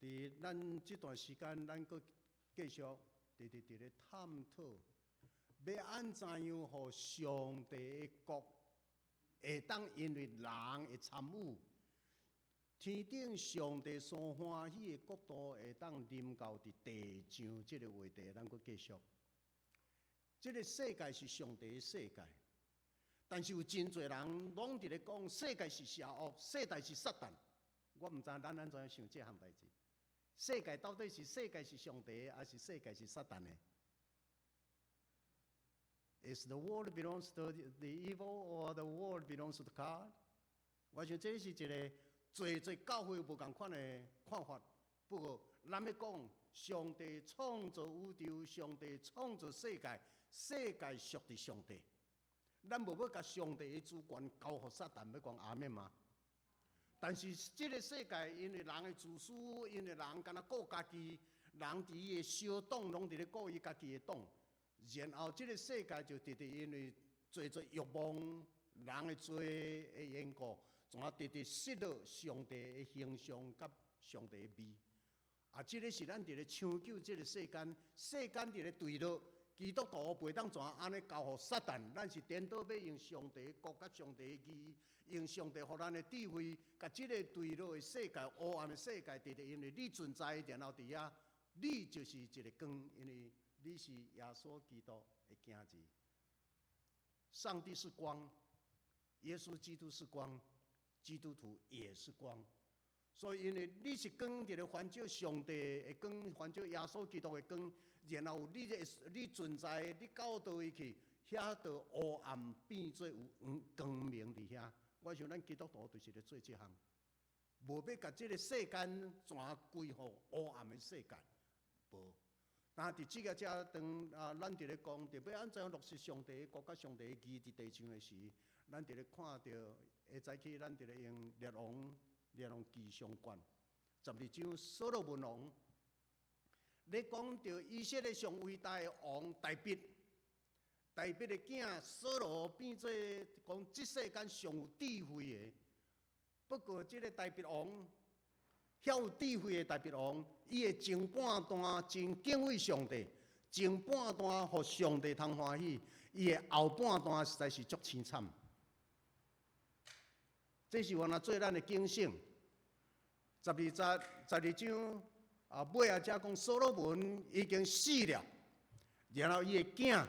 伫咱这段时间，咱阁继续伫咧探讨，要安怎样互上帝的国会当因为人的参与，天顶上帝所欢喜的国度会当临到伫地上这个话题，咱阁继续。这个世界是上帝的世界，但是有真侪人拢伫咧讲世界是邪恶，世界是撒旦。我毋知咱安怎样想这项代志。世界到底是世界是上帝的，还是世界是撒旦的 ？Is the world belongs to the evil, or the world belongs to God？ 我想这是一个侪教会无共款的看法。不过，咱要讲上帝创造宇宙，上帝创造世界，世界属于上帝。咱无要甲上帝的主权交予撒旦，要讲阿免吗？但是这个世界，因为人的自私，因为人敢若顾家己，人伫伊的小党拢伫咧顾伊家己的党，然后这个世界就直因为侪欲望，人的罪的缘故，怎啊直失落上帝的形象甲上帝的美。啊，这个是咱伫咧抢救这个世间，世间伫咧对落。基督徒袂当怎安尼交予撒旦？咱是颠倒要用上帝的国甲上帝的义，用上帝予咱的智慧，甲这个对落的世界、黑暗的世界，直直因为你存在，然后伫遐，你就是一个光，因为你是耶稣基督的囝子。上帝是光，耶稣基督是光，基督徒也是光。所以，因为你是光，伫咧环照上帝的光，环照耶稣基督的光，然后你存在，你到倒位去，遐就黑暗变做有光明伫遐。我想咱基督徒就是咧做这项，无要甲这个世间全归乎黑暗的世界，无。但伫即个遮当咱伫咧讲，着要安怎落实上帝的国甲上帝的义伫地上的时，咱伫咧看到下早起，咱伫咧用列王记上卷12章，所罗门王，咧讲到以色列上伟大的王大卫的囝所罗变做讲这世间上有智慧的。不过，这个大卫王，遐有智慧的大卫王，伊的前半段真敬畏上帝，前半段互上帝通欢喜，伊的后半段实在是足凄惨。这是原来做咱的警醒。12章尾啊，才讲所罗门已经死了，然后伊的囝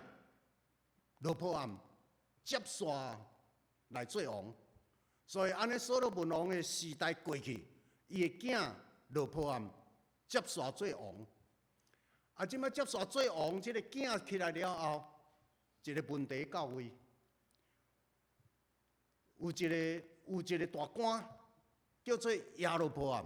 罗波安接续来做王，所以安尼所罗门王的时代过去，伊的囝罗波安接续做王。啊，即摆接续做王，这个囝起来了后，一个问题到位，有一个大官叫做亚罗波安。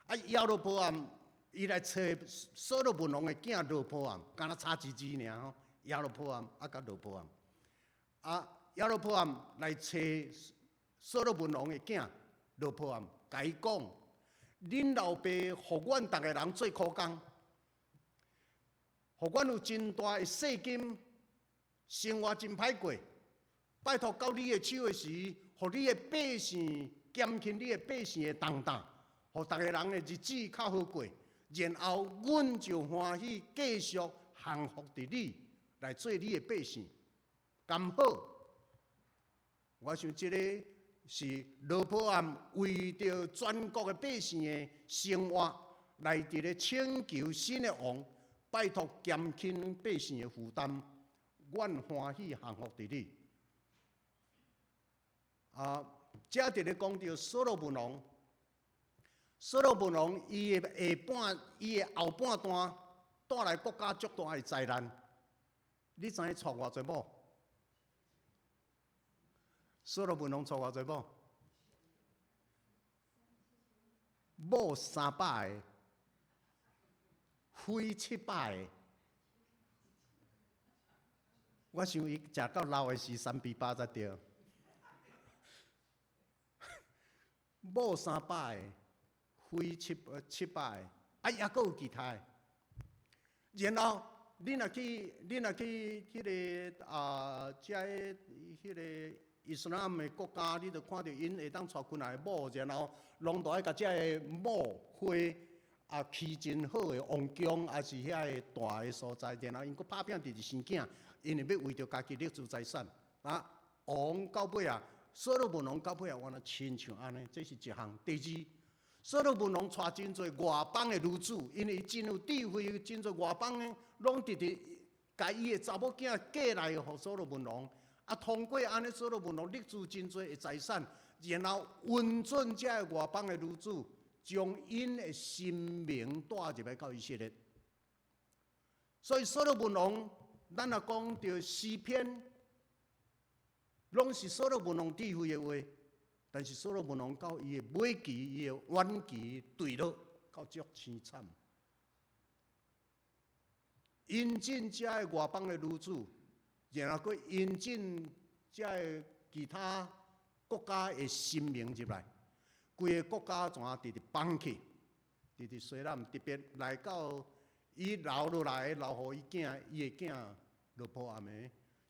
啊，亚罗波安伊来找所罗门王的囝罗波安，敢若差一字尔吼。亚罗波安啊，甲罗波安，啊，亚罗波安来找所罗门王的囝罗波安，甲伊讲：恁老爸互阮逐个人做苦工，互阮有真大的税金，生活真歹过。拜托到你的手的时，互你的百姓减轻你的百姓的重担，互逐个人的日子较好过。然后阮就欢喜继续降服伫你，来做你的百姓，刚好。我想这个是罗波安为着全国的百姓的生活，来伫咧请求新的王，拜托减轻百姓的负担，阮欢喜降服伫你。这伫咧讲到所罗门王，所罗门王伊的后半段带来国家足大的灾难。你知影娶偌济某？所罗门王娶偌济某？某300个，妃700个。我想伊食到老的时3比8才对。某300个，妃700个，啊，也阁有其他的。然后你若去迄个遮迄个伊斯兰的国家，你就看到因会当带回来某，然后拢都爱甲遮个某花起真好的王宫，还是遐个大个所在，然后因佫拍拼伫生囝，因为要为着家己立足财产王到尾所罗门王到尾原来亲像安尼，这是一项。第二，所罗门王带真侪外邦的女子，因为伊真有智慧，真侪外邦的拢直直甲伊的查某囝嫁来互所罗门王。通过安尼，所罗门王立足真侪的财产，然后允准遮个外邦的女子，将因的性命带入来到以色列。所以所罗门王，咱若讲到诗篇，拢是所罗门王智慧的话，但是所罗门王到伊的尾期、伊的晚期对落，到足凄惨。引进遮个外邦的女子，然后佫引进遮个其他国家的新名入来，规个国家怎直直放弃，直直衰烂，特别来到伊留落来，留互伊囝，伊的囝罗波暗的。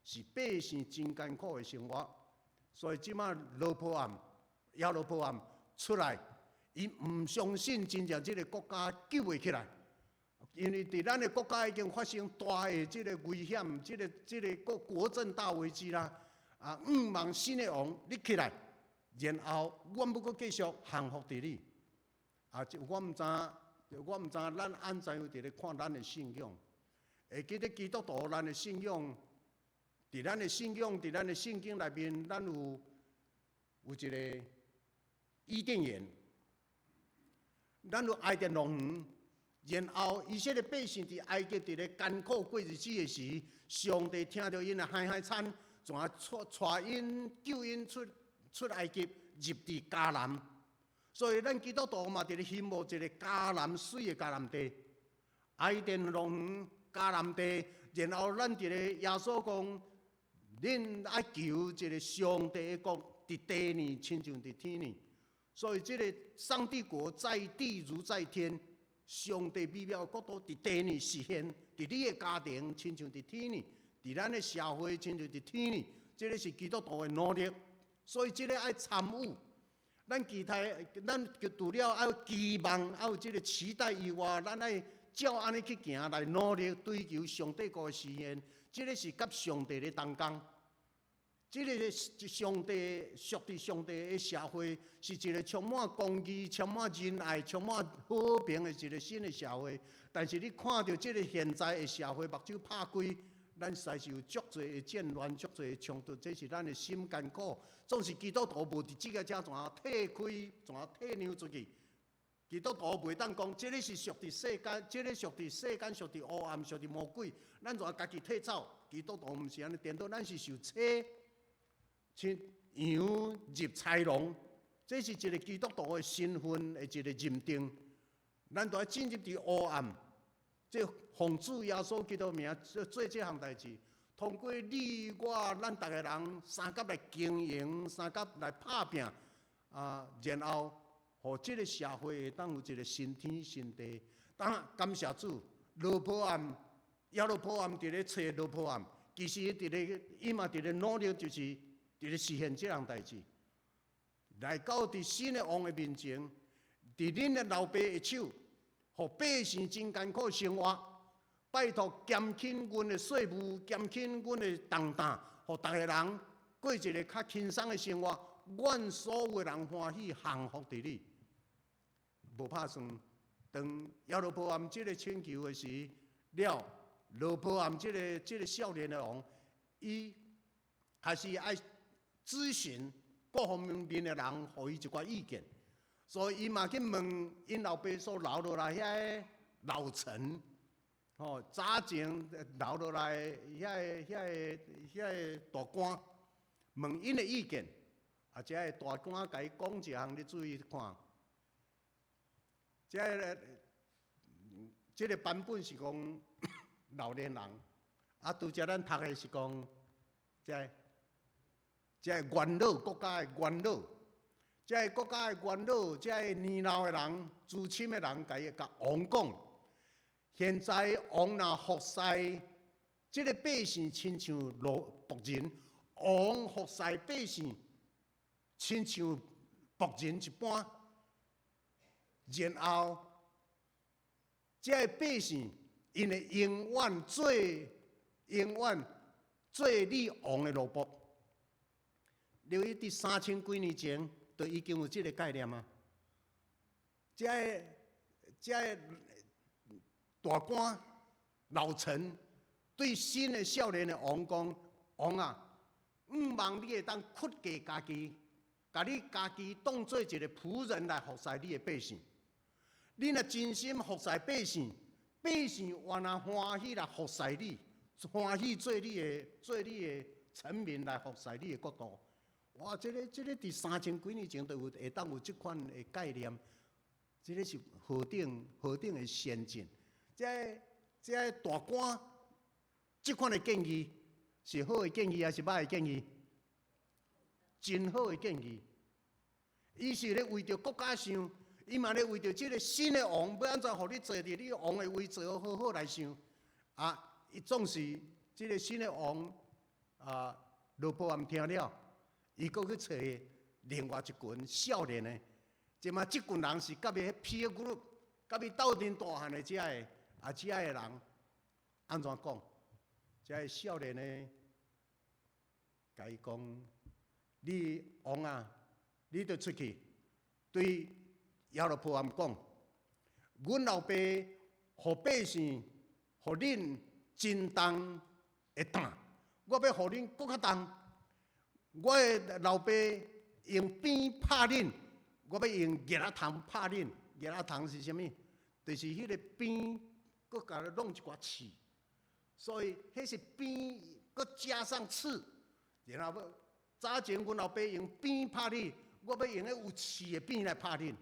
是百姓真艰苦的生活，所以即马亚罗波暗出来，伊毋相信真正即个国家救会起来，因为伫咱的国家已经发生大的即个危险，即个国政大危机啦。望新的王你起来，然后阮要阁继续降服伫你。我毋知咱安怎样伫咧看咱的信仰，会记得基督徒咱的信仰。伫咱的信仰，伫咱的圣经内面，咱有一个伊甸园，咱有爱甸农园。然后以色列百姓伫埃及伫咧艰苦过日子的时，上帝听到因的嗨惨，怎带因救因出埃及，入伫迦南。所以咱基督徒嘛，伫咧羡慕一个迦南水的迦南地，爱甸农园迦南地。然后咱伫咧耶稣讲。恁爱求一个上帝的国伫地呢，亲像伫天呢。所以这个上帝国在地如在天，上帝美妙的国度伫地呢实现，伫你的家庭亲像伫天呢，伫咱的社会亲像伫天呢。这个是基督徒的努力，所以这个爱参与。咱除了爱有期望，爱有这个期待以外，咱爱照安尼去行来努力追求上帝国的实现。这个是甲上帝咧同工，这个上帝属于上帝的社会，是一个充满公义、充满仁爱、充满和平的一个新的社会。但是你看到这个现在的社会，目睭拍开，咱实在是有足侪的战乱、足侪的冲突，这是咱的心艰苦。总是基督徒无伫这个遮怎啊退开，怎啊退让出去？基督徒袂当讲，这个是属于世间，这个属于世间，属于黑暗，属于魔鬼。咱怎家己退走？基督徒毋是安尼，颠倒咱是受羊入豺狼，这是一个基督徒的身份的一个认定。咱都要进入伫黑暗，这奉主耶稣基督名做这项代志，通过你我咱逐个人三甲来经营，三甲来拍拼然后。互即个社会会当有一个新天新地，感谢主。罗波暗，亚罗波暗伫咧找罗波暗，其实伊嘛伫咧努力，就是伫咧实现即项代志。来到伫新的王的面前，伫恁的老爸的手，互百姓真艰苦生活，拜托减轻阮的税务，减轻阮的重担，互逐个人过一个较轻松的生活。阮所有人欢喜，幸福伫你。无拍算，当亚罗波暗即个请求的时了，罗波暗即个少年的王，伊还是爱咨询各方面的人，互伊一寡意见。所以伊嘛去问因老爸所留落来遐个老臣，早前留落来遐个大官，问因的意见。这个大官甲伊讲一项，你注意看。这个版本是讲老年人，拄则咱读的是讲这元老国家的元老，这国家的元老，这年老的人、资深的人，甲王讲，现在王若服侍这个百姓，亲像仆人，王服侍百姓，亲像仆人一般。然后，这百姓因会永远做你王的奴仆。留意伫3000几年前，就已经有这个概念啊。这大官老臣对新的少年的王讲：王啊，毋望你会当屈嫁家己，把你家己当做一个仆人来服侍你的百姓。你若真心服侍百姓，百姓原来欢喜来服侍你，欢喜做你的臣民来服侍你的国度。哇，这个伫3000几年前就有会当有这款的概念，这个是何等的先进！这大官这款的建议是好的建议还是歹的建议？真好的建议。伊是咧为着国家想，伊嘛咧为着这个新的王要安怎互你坐伫你王的位置好好来想。伊总是这个新的王罗波安听了。伊搁去找另外一群少年的，即马即群人是甲伊迄 peer group， 甲伊斗阵大汉的遮个人安怎讲？遮个少年的，甲伊讲：你王啊，你着出去对亚罗波安讲，阮老爸互百姓，互恁真重的担，我要互恁搁较重。我的老爸用鞭拍恁，我要用叶仔虫拍恁。叶仔虫是啥物？就是迄个鞭，搁甲伊弄一寡刺，所以迄是鞭，搁加上刺。然后早前阮老爸用鞭拍你，我要用迄有刺的鞭来拍恁。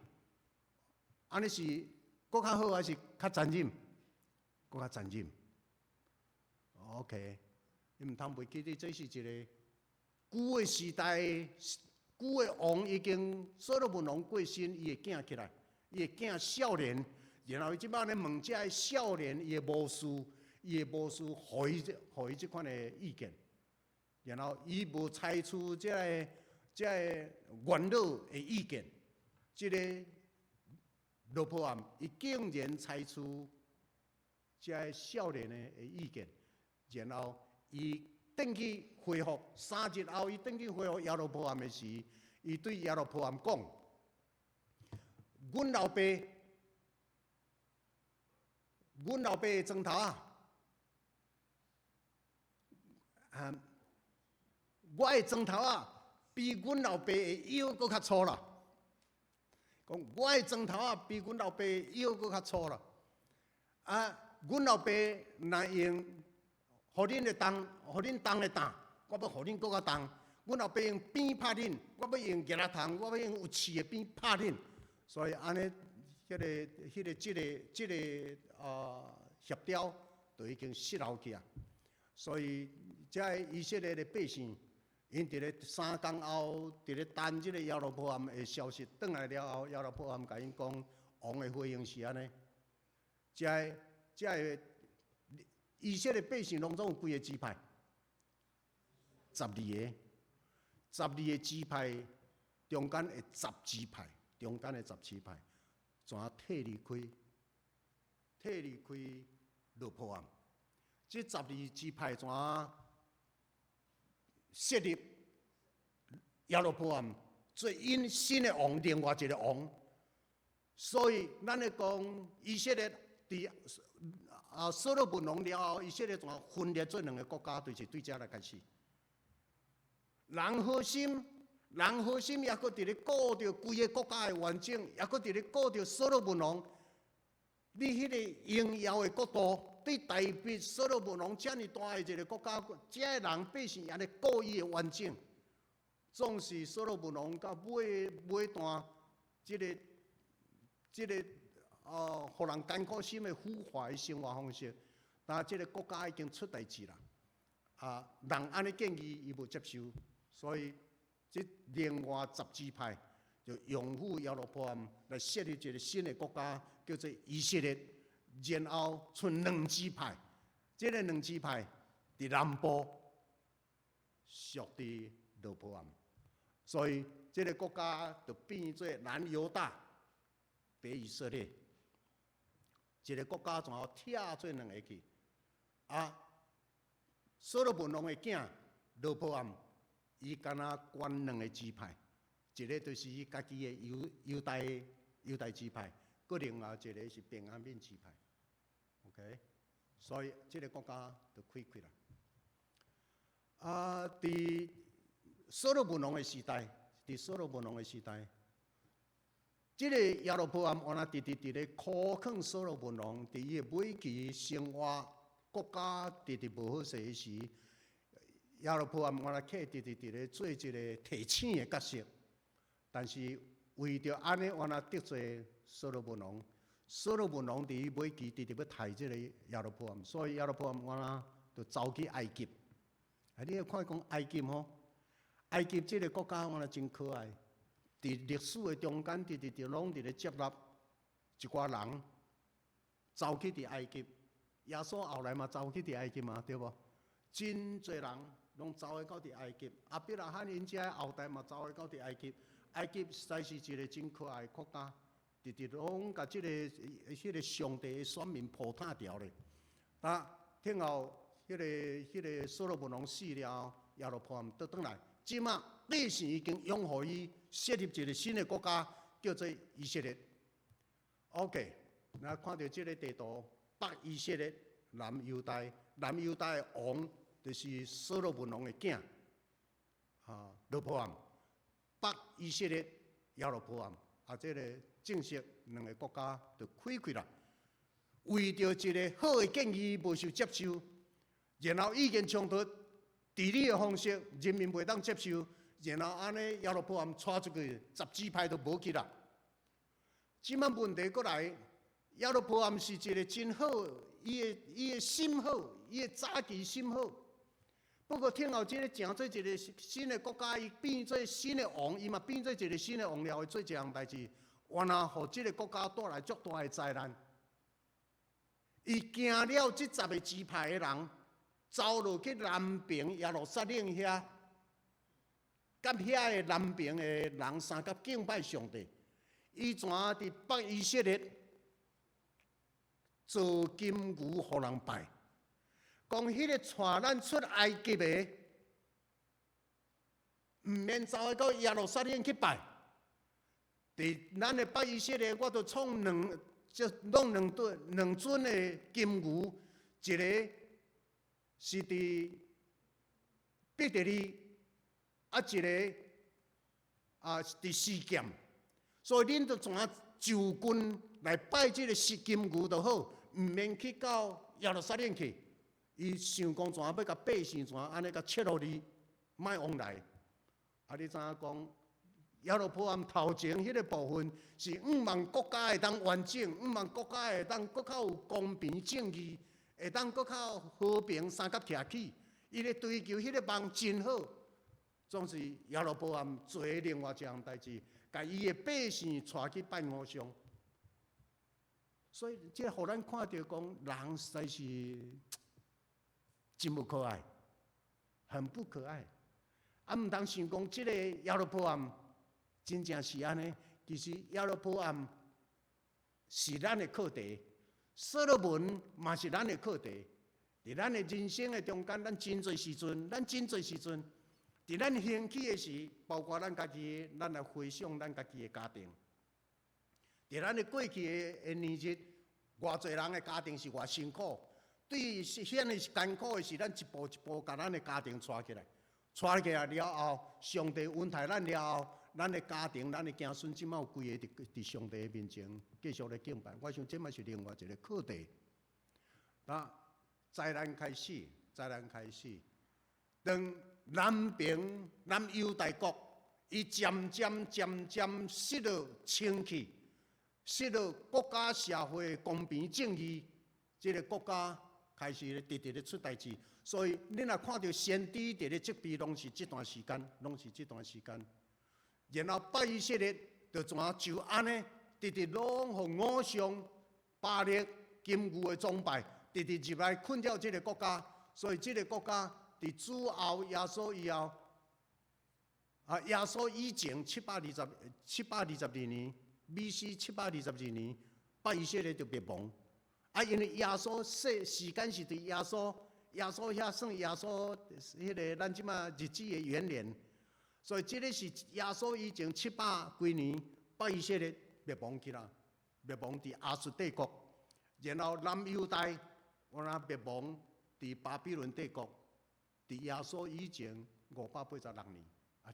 安尼是搁较好还是较残忍？搁较残忍。OK， 你毋通袂记得这是一个。旧的时代，旧的王已经所罗门王过身，伊的囝起来，伊的囝少年，然后伊即摆咧问遮个少年，伊的牧师，互伊即款的意见，然后伊无采取遮个元老的意见，即个罗波安伊竟然采取遮个少年的意见，然后伊。转去恢复3日后，伊转去恢复亚罗波安的时，伊对亚罗波安讲：阮老爸的砖头我的砖头比阮老爸的腰搁较粗啦。讲我的砖头比阮老爸的腰搁较粗啦。阮老爸若用。互恁的重，互恁重的担，我要互恁搁较重。阮老爸用鞭拍恁，我要用叶仔虫，我要用有刺的鞭拍恁。所以安尼，这个协调就已经失效去啊。所以，这以色列的百姓，因伫咧3天后，伫咧等这个亚罗波安的消息，转来了后，亚罗波安甲因讲，王的回应是安尼，这个。以色列百姓拢总有几个支派？12个，12个支派中间的10支派，中间的10支派，怎退离开罗波安？这12支派怎设立亚罗波安做因新的王，另外一个王？所以咱咧讲以色列伫。所罗门王了后，以色列怎分裂做2个国家，就是对遮来开始。人好心也搁伫咧顾着规个国家的完整，也搁伫咧顾着所罗门王。你迄个荣耀的国度，对代表所罗门王遮尔大的一个国家，遮个人百姓也咧顾伊的完整。总是所罗门王到尾段，这个。互人艰苦心的腐化的生活方式，但这个国家已经出代志啦。人安尼建议伊无接受，所以这另外10支派就拥护亚罗波安来设立一个新的国家，叫做以色列。然后剩2支派，这个2支派伫南部，属伫罗波安，所以这个国家就变做南犹大、北以色列。一个国家全部拆做两个去，啊，所罗门王的囝罗波安，伊敢若管两个支派，一个就是伊家己的犹大支派，佮另外一个是便雅悯支派。OK， 所以这个国家就开开啦。啊，伫所罗门王的时代，这个亚罗波安安那直直咧苛刻所罗门王，伫伊尾期生活国家直直无好势时，亚罗波安安那客直直咧做一个提醒的角色。但是为着安尼，安那得罪所罗门王，所罗门王伫伊尾期直直要杀这个亚罗波安，所以亚罗波安安那就走去埃及。啊，你要看讲埃及吼，埃及这个国家安那真可爱。伫历史的中间，直直拢伫咧接纳一寡人走去伫埃及。耶稣后来嘛走去伫埃及嘛，对无？真侪人拢走去到伫埃及。阿伯拉罕因遮后代嘛走去到伫埃及。埃及实在是一个真可爱的国家，直直拢甲即个上帝的选民破塌掉咧。啊，听后迄个所罗门王死了，亚罗波安倒转来，即马历史已经拥护伊。设立一个新的国家，叫做以色列。OK， 那看到这个地图，北以色列、南犹大，南犹大的王就是所罗门王的囝，罗波安；北以色列亚罗波安，这个正式两个国家就开开啦。为着一个好的建议无受接受，然后意见冲突，治理的方式人民袂当接受。然后安尼亚罗波安带出去，10支派都无去啦。即摆问题过来，亚罗波安是一个真好，伊的心好，伊的早期心好。不过听后，即个成做一个新的国家，伊变做新的王，伊嘛变做一个新的王了，会做一项代志，原来互即个国家带来足大的灾难。伊惊了这10个支派的人，走落去南边耶路撒冷遐。甲遐个南边的人三甲敬拜上帝，伊怎伫北以色列做金牛互人拜？讲迄个带咱出埃及的，毋免走去到耶路撒冷去拜。伫咱的北以色列，我著创弄两尊的金牛，一个是伫伯特利。一个伫示剑，所以恁就怎就近来拜这个金牛就好，毋免去到耶路撒冷去。伊想讲怎要甲百姓怎安尼甲切落去，莫往来。你知影讲亚罗波安头前迄个部分是毋望国家会当完整，毋望国家会当搁较有公平正义，会当搁较和平三甲徛起。伊咧追求迄个梦真好。总是亚罗波安做另外一项代志，甲伊的百姓带去拜偶像，所以这互咱看到讲，人实在是真不可爱，很不可爱。毋通想讲这个亚罗波安真正是安尼，其实亚罗波安是咱的课题，所罗门嘛是咱的课题。伫咱的人生的中间，咱真侪时阵。伫咱兴起的时，包括咱家己，咱来回想咱家己的家庭。伫咱的过去的年日，偌侪人的家庭是偌辛苦，对显的艰苦的是，咱一步一步把咱的家庭带起来，了后，上帝恩待咱了后，咱的家庭、咱的子孙，即马有规个伫上帝的面前继续来敬拜。我想这嘛是另外一个课题。那灾难开始，当南犹大国，伊渐渐失落清气，失落国家社会公平正义，这个国家开始直直咧出代志。所以你若看到先知伫咧责备，拢是这段时间。然后北以色列就安尼，直直拢互偶像、巴力、金牛的崇拜，直直入来困扰这个国家。所以这个国家伫主后耶稣以后，耶稣以前722年 ，BC 722年，北以色列就灭亡。因为耶稣时间是伫耶稣遐算耶稣迄个咱即马日子的元年，所以这个是耶稣以前700几年，北以色列灭亡去啦，灭亡伫亚述帝国，然后南犹大我那灭亡伫巴比伦帝国，伫耶稣以前586年，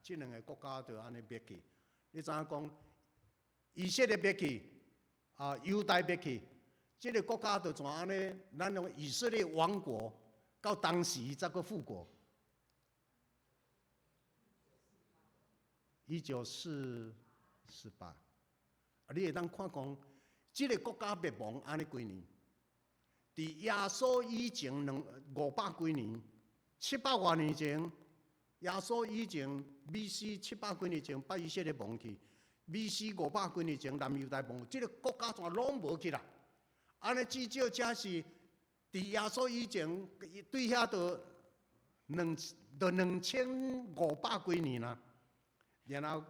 这两个国家就安尼灭去。你知影讲，以色列灭去，犹大灭去。这个国家就怎安尼？咱用以色列亡国，到当时才个复国。1948，你会当看讲，这个国家灭亡安尼几年？伫耶稣以前500几年，700多年前，耶稣以前 BC 700几年前，把以色列亡去 ；BC 500几年前，南犹大亡，这个国家怎拢无去啦？安尼至少这是伫耶稣以前，对遐都2500几年啦。然后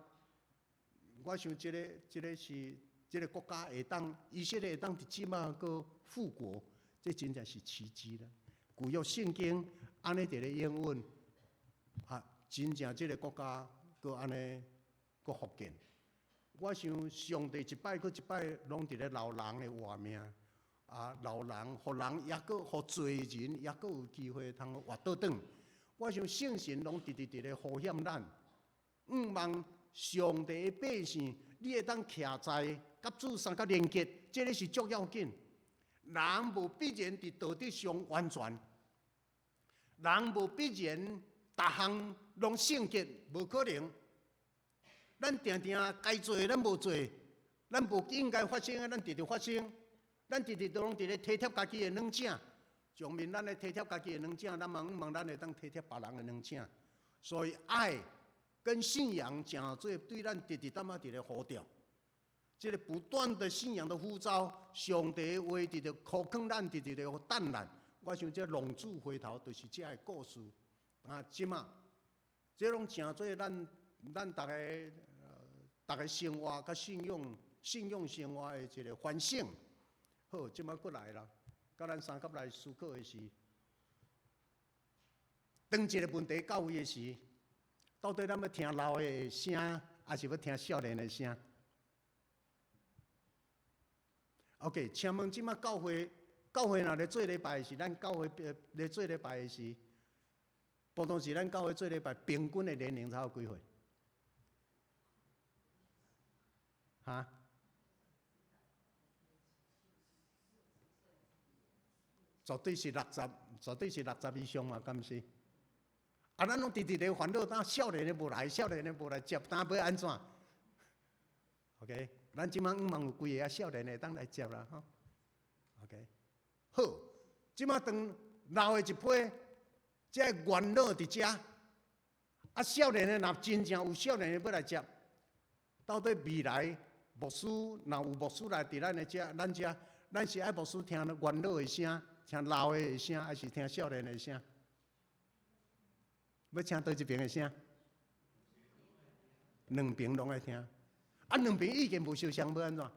我想这个是这个国家会当以色列会当伫即马个复国，这真正是奇迹啦。旧约圣经安尼伫咧应允，真正这个国家个安尼个复建。我想上帝一摆搁一摆拢伫咧留人的活命。留人，互人也搁互罪人也搁有机会通活倒转。我想圣神拢直咧护险咱，望上帝的百姓，你会当徛在甲主相甲连结，这个是足要紧。人无必然伫道德上完全，人无必然逐项拢圣洁，无可能。咱定定该做的咱无做，咱无应该发生的咱直直发生。咱直直都拢伫咧体贴家己的软井，上面咱咧体贴家己的软井，咱望咱会当体贴别人的软井。所以爱跟信仰诚做对咱直直淡仔伫咧呼召，这个不断的信仰的呼召，上帝的话直直靠向咱，直直咧等咱。我想这浪子回头就是这个故事。即马这拢诚做咱大家生活甲信仰生活的一个反省。好，即摆过来啦，甲咱三甲来思考的是，当一个问题到位的时，到底咱要听老的声，还是要听少年的声 ？OK， 请问即摆教会若咧做礼拜的是，咱教会咧做礼拜的是，普通是咱教会做礼拜平均的年龄才有几岁？绝对是60以上嘛，敢毋是？咱拢直直咧烦恼，当少年的无来接，当要安怎 ？OK， 咱即摆望有几个少年的当来接啦，吼。OK， 好，即摆当老的一批，这元老伫遮，少年的若真正有少年的要来接，到底未来牧师若有牧师来伫咱遮，咱是爱牧师听元老的声。听老的声，还是听少年的声？要听倒一边的声？两边拢爱听。两边意见无相像，要安怎？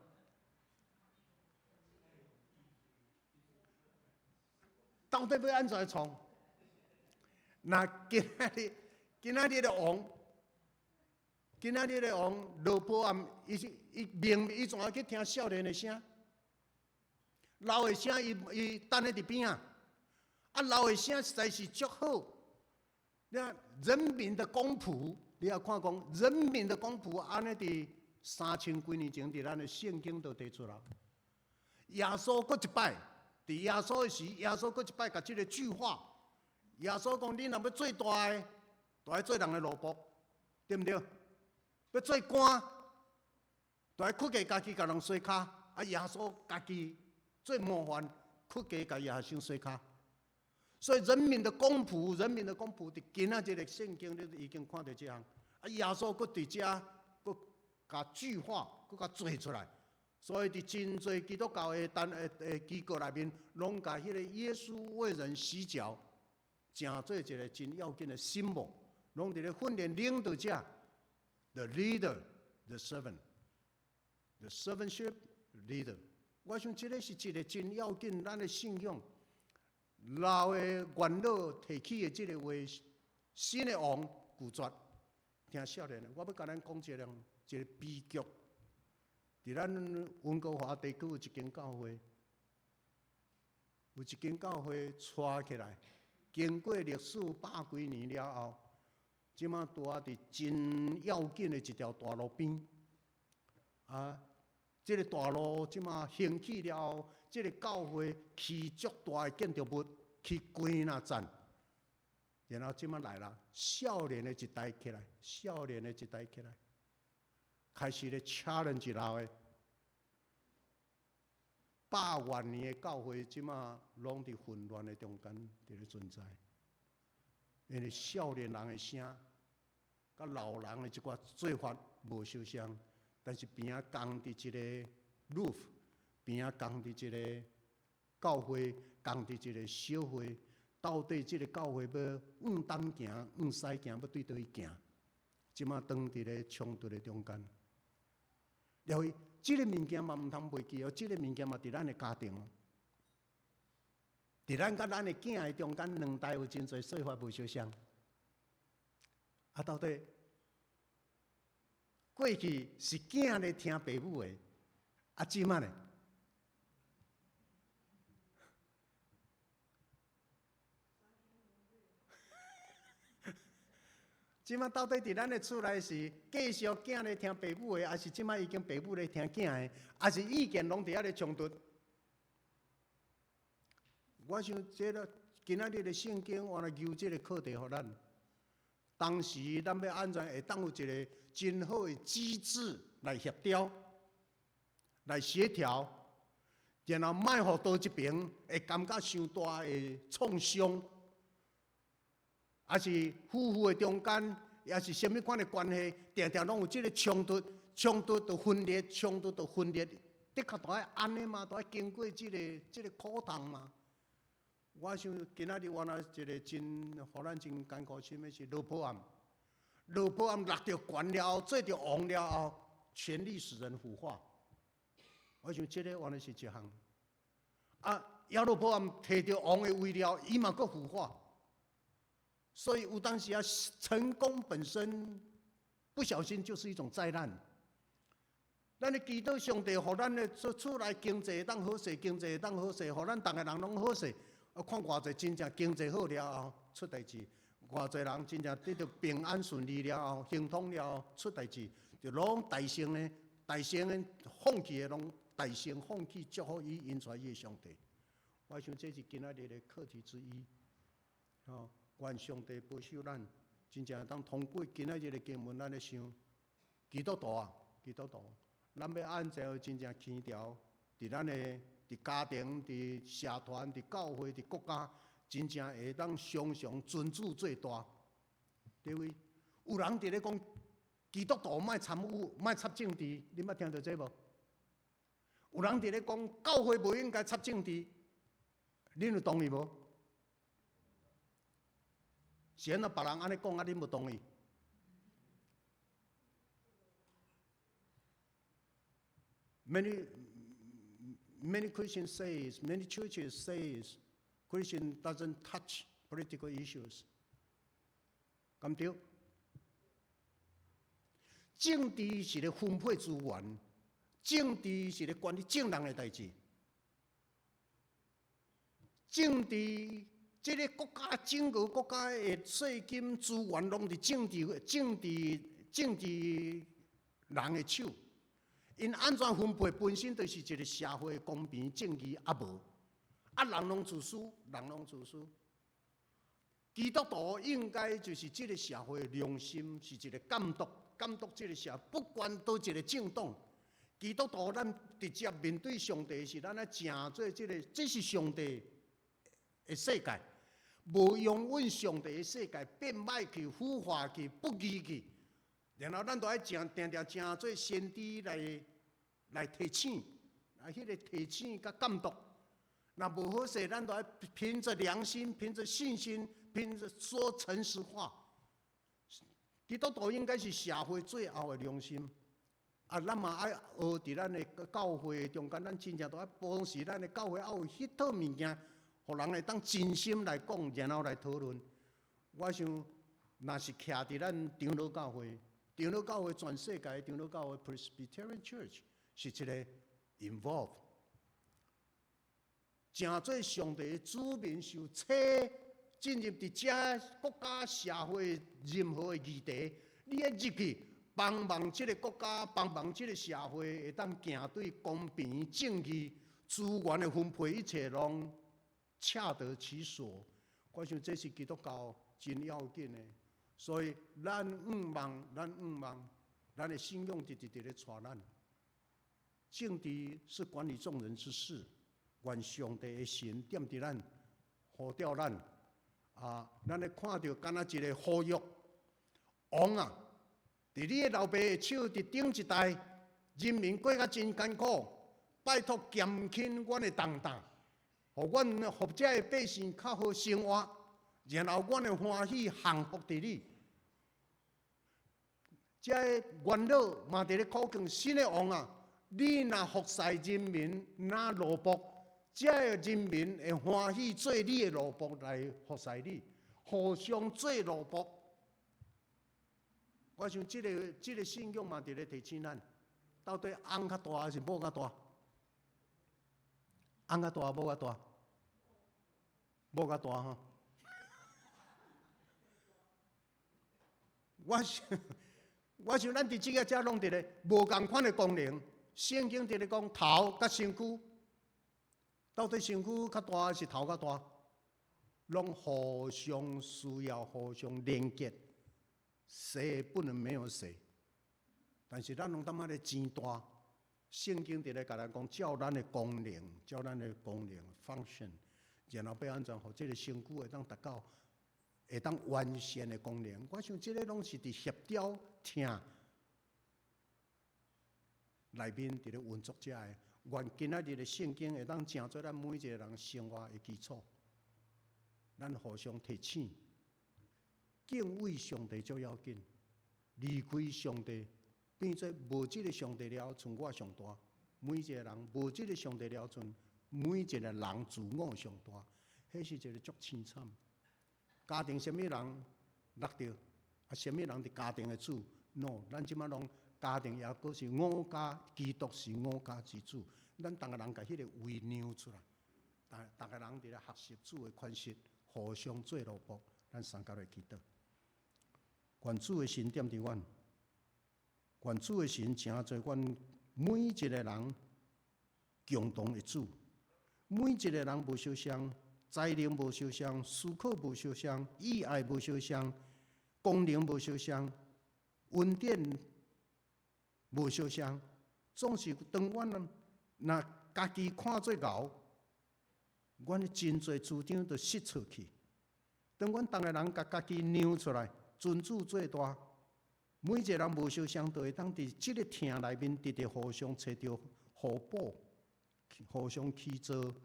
到底要安怎创？那今仔日的王罗波安，伊怎啊去听少年的声？老的声，伊等咧伫边啊！老的声实在是足好。你看人民的公仆，你也看讲人民的公仆，安尼伫3000几年前，伫咱的圣经都提出来。耶稣搁一摆，伫耶稣的时，耶稣搁一摆甲即个句话，耶稣讲：你若要做大的，就爱做人的奴仆，对不对？要做官，就爱屈家家己甲人洗骹。耶稣家己。最麻烦，屈家家己也先洗骹，所以人民的公仆，伫今仔日的圣经你已经看到这样。耶稣搁伫遮，搁甲句话，搁甲做出来。所以伫真侪基督教的机构内面，拢甲迄个耶稣为人洗脚，成做一个真要紧的心目，拢伫咧训练领导者 ，the leader, the servant, the servantship leader。我想这个是一个真要紧咱的信仰。老的元老提起的这个话，新的王拒绝听少年的。我要甲咱讲一个悲剧。伫咱温哥华地区有一间教会，带起来，经过历史百几年了后，即马拄啊伫真要紧的一条大路边，这个大路即马兴起了后，这个教会起足大的建筑物去关那站，然后即马来啦，少年的一代起来，开始咧 challenge 老的100万年的教会，即马拢伫混乱的中间伫咧存在，因为少年人的声，甲老人的一寡做法无相像，但是边仔共伫一个 roof， 边仔共伫一个教会，共伫一个小会，到底这个教会要往东行，往西行，要对倒去行？即马当伫咧冲突的中间。了解，这个物件嘛唔通袂记哦，这个物件嘛伫咱的家庭哦，伫咱甲咱的囝的中间，两代有真侪说法无相像。到底过去是囝咧听爸母的，即马呢？即马到底伫咱的厝内是继续囝咧听爸母的，还是即马已经爸母咧听囝的，还是意见拢伫遐咧冲突？我想这个今仔日的圣经，我来求这个课题互咱。当时咱要安怎会当有一个真好的机制来协调、来协调，然后莫互倒一边会感觉伤大的创伤。还是夫妇的中间，也是什么款的关系，常常拢有这个冲突的分裂，的确都要安尼嘛，都要经过这个苦痛嘛。我想今仔日我那一个真，互咱真艰苦心的是罗波安落着权了后，做着王了后，权力使人腐化。我想这个原来是一项。亚罗波安摕着王的位了，伊嘛阁腐化。所以有当时成功本身不小心就是一种灾难。咱的祈祷上帝，互咱的厝内经济会当好势，互咱逐个人拢好势。看偌济真正经济好了后出代志，偌济人真正得到平安顺利了后，幸福了后出代志，就拢大声的放弃的，拢大声放弃祝福伊因出伊的上帝。我想这是今仔日的课题之一。愿上帝保守咱，真正当通过今仔日的经文，咱咧想，基督徒，咱要按照真正轻调，伫咱的家庭、伫社团、伫教会、伫国家，真正会当常常尊主最大。对位，有人伫咧讲，基督徒莫参与、莫插政治，你捌听到这无？有人伫咧讲，教会无应该插政治，恁有同意无？是安怎别人安尼讲，恁无同意？Many Christians says, many churches says, Christian doesn't touch political issues. 咁对？政治是咧分配资源，政治是咧管理政人的代志，政治。这个国家整个国家的税金资源拢伫政治人的手，因安怎分配本身就是一个社会公平正义无，人拢自私。基督徒应该就是这个社会的良心，是一个监督这个社会，不管倒一个政党，基督徒咱直接面对上帝是咱来正做这是上帝的世界。无用阮上帝的世界变歹去、腐化去、不义去，然后咱都爱定正做先知来提醒，迄个提醒甲监督。若无好势，咱都爱凭着良心、凭着信心、说诚实话。基督徒应该是社会最后的良心。咱嘛爱学伫咱的教会中间，咱真正都爱保持咱的教会，要有迄套物件，互人会当真心来讲，然后来讨论。我想，若是徛伫咱长老教会，长老教会全世界长老教会 Presbyterian Church 是一个 involve， 真做上帝的子民受册进入伫遮国家社会任何的议题，你要入去。帮忙这个国家，帮忙这个社会，会当行对公平、正义、资源的分配，一切拢恰得其所。我想这是基督教真要紧的，所以咱毋忘，咱的信仰直直咧带咱。政治是管理众人之事，愿上帝的神点伫咱，呼召咱咱会看到敢若一个呼吁王啊！伫你的老爸的手，伫顶一代人民过甲真艰苦，拜托减轻阮的重担，互遮的百姓较好生活，然后阮的欢喜幸福伫你。遮的元老嘛伫咧苦劝新的王啊，你若服侍人民，若奴仆，遮的人民会欢喜做你的奴仆来服侍你，互相做奴仆。我想这个信仰嘛，伫咧提醒咱，到底翁较大还是某较大？翁较大，某较大？某较大吼。我想咱伫即个遮拢伫咧无共款的功能。圣经伫咧讲头甲身躯，到底身躯较大还是头较大？拢互相需要，互相连结。谁也不能没有谁，但是咱拢感觉咧钱大，圣经伫咧甲咱讲，照咱的功能，照咱的功能 function， 然后要安怎，互即个身躯会当达到，会当完善的功能。我想即个拢是伫协调听内面伫咧运作遮的。愿今仔日的圣经会当成做咱每一个人生活的基础，咱互相提醒。敬畏上帝最要紧，离开上帝，变做无即个上帝了，剩我上大。每一个人无即个上帝了，剩每一个人自我上大，迄是一个足凄惨。家庭什么人落着，什么人伫家庭的主 ？No， 咱即摆拢家庭也阁是我家，基督是我家之主。咱逐个人甲迄个位让出来，逐个人伫咧学习主的款式，互相做奴仆。咱三角来祈祷。愿主的神点伫阮，愿主的神成做阮每一个人共同的主。每一个人无相像，才能无相像，思考无相像，意爱无相像，功能无相像，恩典无相像，总是当阮若家己看做牛，阮真侪主张就失出去。当阮逐个人甲家己让出来。尊主最大，每一个人无相像，都会当伫即个厅内面，直直互相找到互补，互相去做，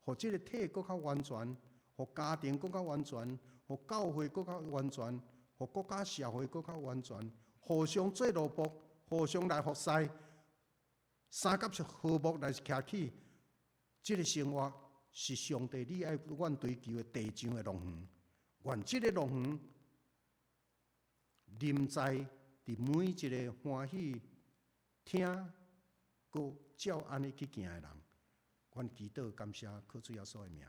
互即个体更较完全，互家庭更较完全，互教会更较完全，互国家社会更较完全，互相做奴仆，互相来服侍，三甲和睦来徛起，即个生活是上帝你爱阮追求的地上的荣誉。愿即个荣誉。临在伫每一个欢喜听，佮照安尼去行的人，阮祈祷感谢靠主耶稣的名。